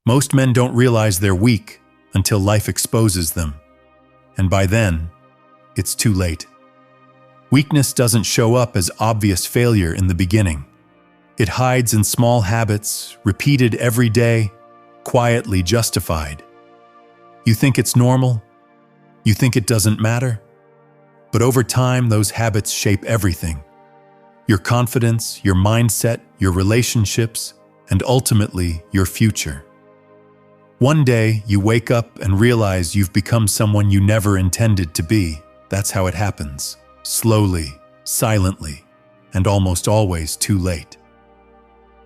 Most men don't realize they're weak until life exposes them. And by then, it's too late. Weakness doesn't show up as obvious failure in the beginning. It hides in small habits, repeated every day, quietly justified. You think it's normal? You think it doesn't matter? But over time, those habits shape everything. Your confidence, your mindset, your relationships, and ultimately, your future. One day, you wake up and realize you've become someone you never intended to be. That's how it happens. Slowly, silently, and almost always too late.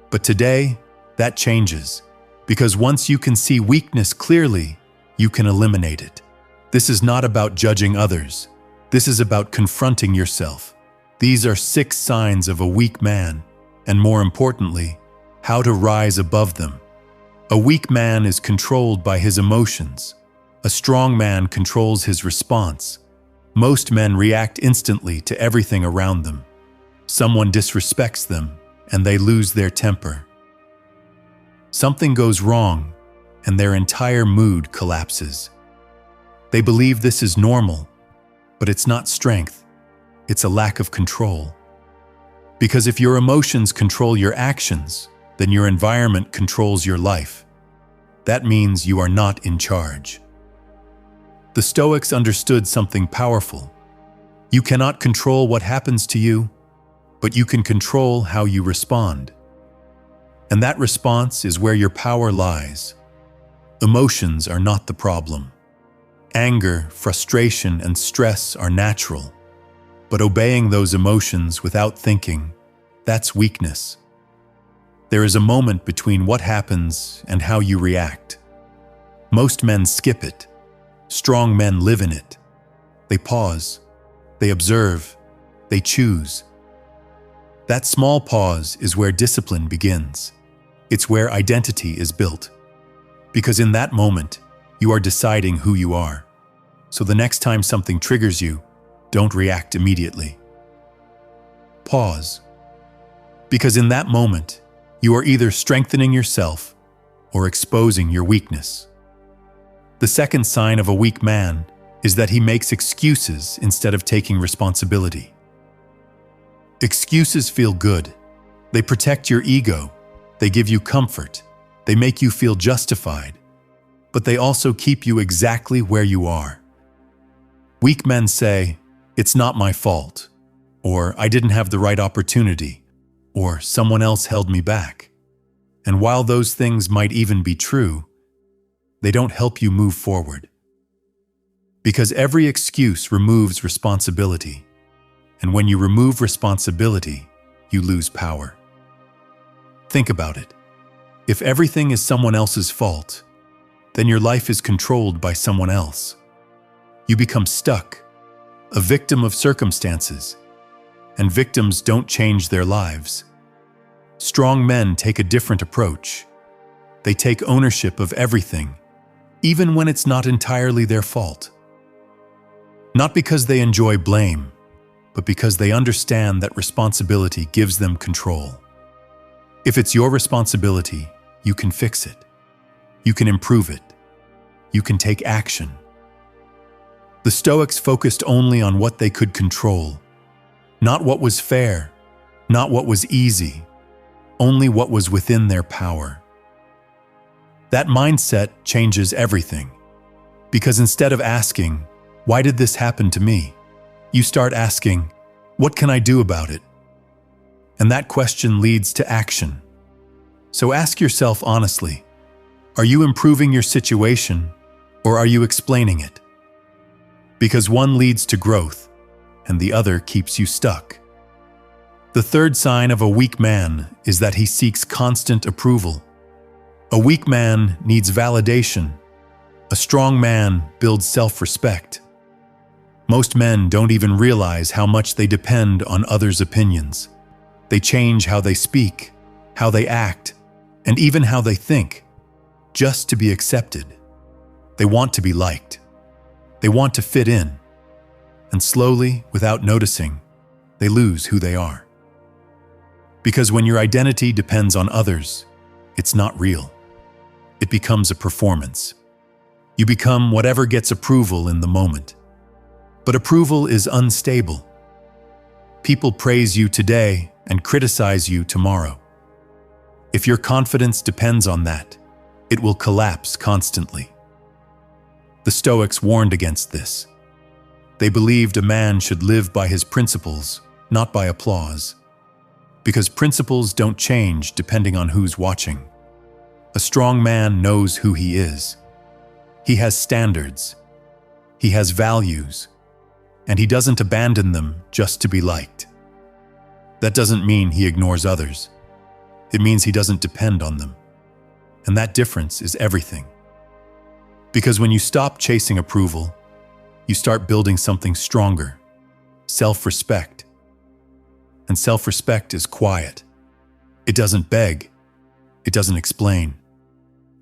But today, that changes, because once you can see weakness clearly, you can eliminate it. This is not about judging others. This is about confronting yourself. These are 6 signs of a weak man, and more importantly, how to rise above them. A weak man is controlled by his emotions. A strong man controls his response. Most men react instantly to everything around them. Someone disrespects them, and they lose their temper. Something goes wrong, and their entire mood collapses. They believe this is normal, but it's not strength. It's a lack of control. Because if your emotions control your actions, then your environment controls your life. That means you are not in charge. The Stoics understood something powerful. You cannot control what happens to you, but you can control how you respond. And that response is where your power lies. Emotions are not the problem. Anger, frustration, and stress are natural. But obeying those emotions without thinking, that's weakness. There is a moment between what happens and how you react. Most men skip it. Strong men live in it. They pause. They observe. They choose. That small pause is where discipline begins. It's where identity is built. Because in that moment, you are deciding who you are. So the next time something triggers you, don't react immediately. Pause. Because in that moment, you are either strengthening yourself or exposing your weakness. The second sign of a weak man is that he makes excuses instead of taking responsibility. Excuses feel good. They protect your ego. They give you comfort. They make you feel justified. But they also keep you exactly where you are. Weak men say, "It's not my fault," or "I didn't have the right opportunity," or "someone else held me back." And while those things might even be true, they don't help you move forward. Because every excuse removes responsibility. And when you remove responsibility, you lose power. Think about it. If everything is someone else's fault, then your life is controlled by someone else. You become stuck, a victim of circumstances. And victims don't change their lives. Strong men take a different approach. They take ownership of everything, even when it's not entirely their fault. Not because they enjoy blame, but because they understand that responsibility gives them control. If it's your responsibility, you can fix it. You can improve it. You can take action. The Stoics focused only on what they could control, not what was fair, not what was easy, only what was within their power. That mindset changes everything. Because instead of asking, "Why did this happen to me?" you start asking, "What can I do about it?" And that question leads to action. So ask yourself honestly, are you improving your situation or are you explaining it? Because one leads to growth and the other keeps you stuck. The third sign of a weak man is that he seeks constant approval. A weak man needs validation. A strong man builds self-respect. Most men don't even realize how much they depend on others' opinions. They change how they speak, how they act, and even how they think, just to be accepted. They want to be liked. They want to fit in. And slowly, without noticing, they lose who they are. Because when your identity depends on others, it's not real. it becomes a performance. You become whatever gets approval in the moment. But approval is unstable. People praise you today and criticize you tomorrow. If your confidence depends on that, it will collapse constantly. The Stoics warned against this. They believed a man should live by his principles, not by applause. Because principles don't change depending on who's watching. A strong man knows who he is. He has standards. He has values. And he doesn't abandon them just to be liked. That doesn't mean he ignores others. It means he doesn't depend on them. And that difference is everything. Because when you stop chasing approval, you start building something stronger, self-respect. And self-respect is quiet. It doesn't beg. It doesn't explain.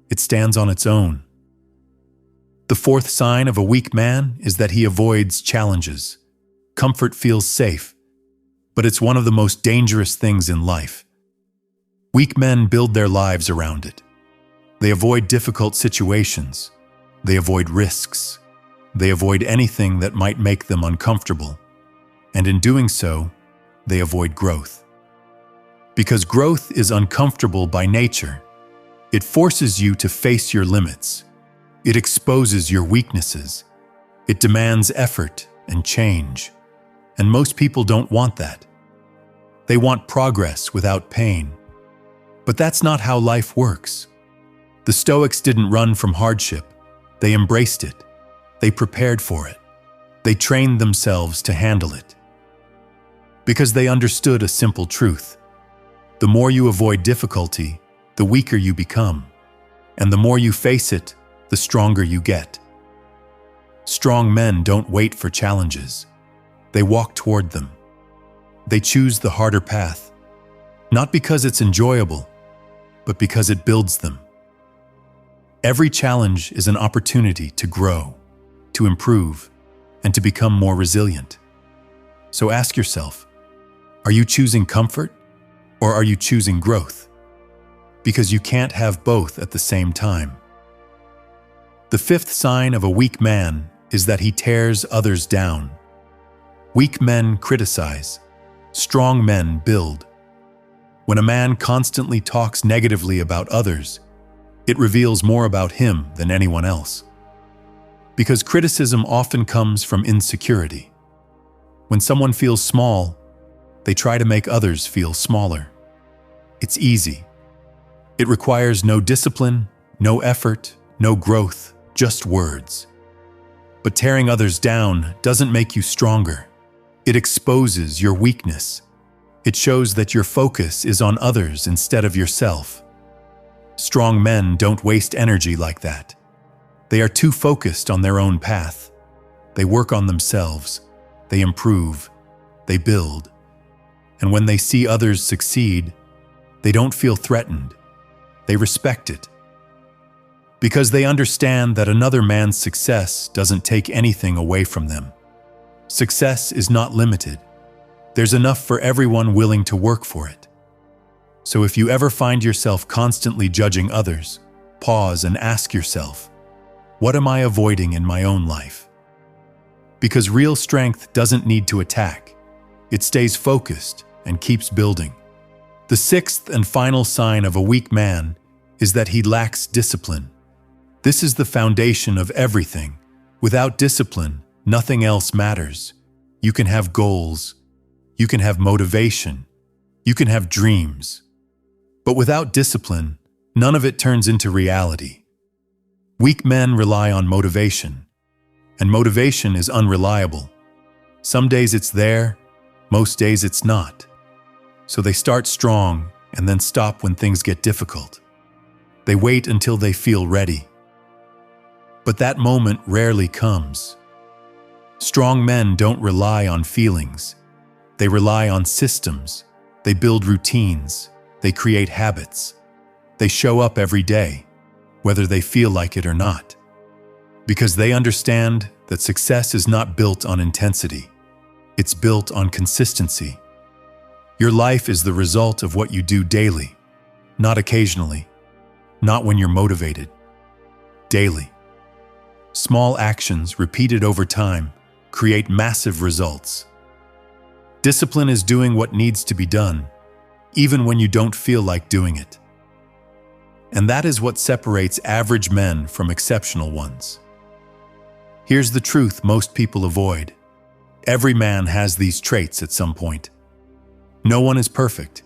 It stands on its own. The fourth sign of a weak man is that he avoids challenges. Comfort feels safe, but it's one of the most dangerous things in life. Weak men build their lives around it. They avoid difficult situations. They avoid risks. They avoid anything that might make them uncomfortable. And in doing so, they avoid growth. Because growth is uncomfortable by nature. It forces you to face your limits. It exposes your weaknesses. It demands effort and change. And most people don't want that. They want progress without pain. But that's not how life works. The Stoics didn't run from hardship. They embraced it. They prepared for it. They trained themselves to handle it. Because they understood a simple truth. The more you avoid difficulty, the weaker you become. And the more you face it, the stronger you get. Strong men don't wait for challenges. They walk toward them. They choose the harder path, not because it's enjoyable, but because it builds them. Every challenge is an opportunity to grow, to improve, and to become more resilient. So ask yourself, are you choosing comfort or are you choosing growth? Because you can't have both at the same time. The fifth sign of a weak man is that he tears others down. Weak men criticize. Strong men build. When a man constantly talks negatively about others, it reveals more about him than anyone else. Because criticism often comes from insecurity. When someone feels small, they try to make others feel smaller. It's easy. It requires no discipline, no effort, no growth, just words. But tearing others down doesn't make you stronger. It exposes your weakness. It shows that your focus is on others instead of yourself. Strong men don't waste energy like that. They are too focused on their own path. They work on themselves. They improve. They build. And when they see others succeed, they don't feel threatened. They respect it. Because they understand that another man's success doesn't take anything away from them. Success is not limited. There's enough for everyone willing to work for it. So if you ever find yourself constantly judging others, pause and ask yourself, what am I avoiding in my own life? Because real strength doesn't need to attack. It stays focused and keeps building. The sixth and final sign of a weak man is that he lacks discipline. This is the foundation of everything. Without discipline, nothing else matters. You can have goals. You can have motivation. You can have dreams. But without discipline, none of it turns into reality. Weak men rely on motivation, and motivation is unreliable. Some days it's there, most days it's not. So they start strong and then stop when things get difficult. They wait until they feel ready. But that moment rarely comes. Strong men don't rely on feelings. They rely on systems. They build routines. They create habits. They show up every day, whether they feel like it or not. Because they understand that success is not built on intensity. It's built on consistency. Your life is the result of what you do daily, not occasionally. not when you're motivated. Daily. Small actions repeated over time create massive results. Discipline is doing what needs to be done, even when you don't feel like doing it. And that is what separates average men from exceptional ones. Here's the truth most people avoid. Every man has these traits at some point. No one is perfect.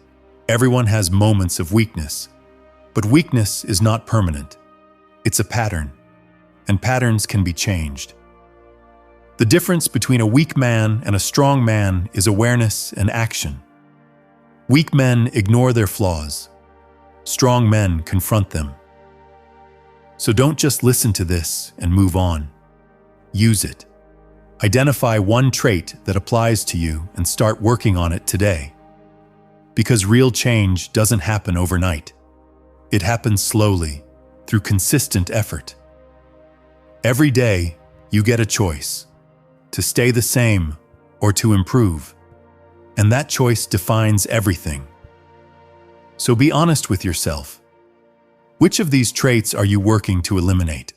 Everyone has moments of weakness. But weakness is not permanent. It's a pattern, and patterns can be changed. The difference between a weak man and a strong man is awareness and action. Weak men ignore their flaws. Strong men confront them. So don't just listen to this and move on. Use it. Identify one trait that applies to you and start working on it today. Because real change doesn't happen overnight. It happens slowly, through consistent effort. Every day, you get a choice: to stay the same or to improve. And that choice defines everything. So be honest with yourself. Which of these traits are you working to eliminate?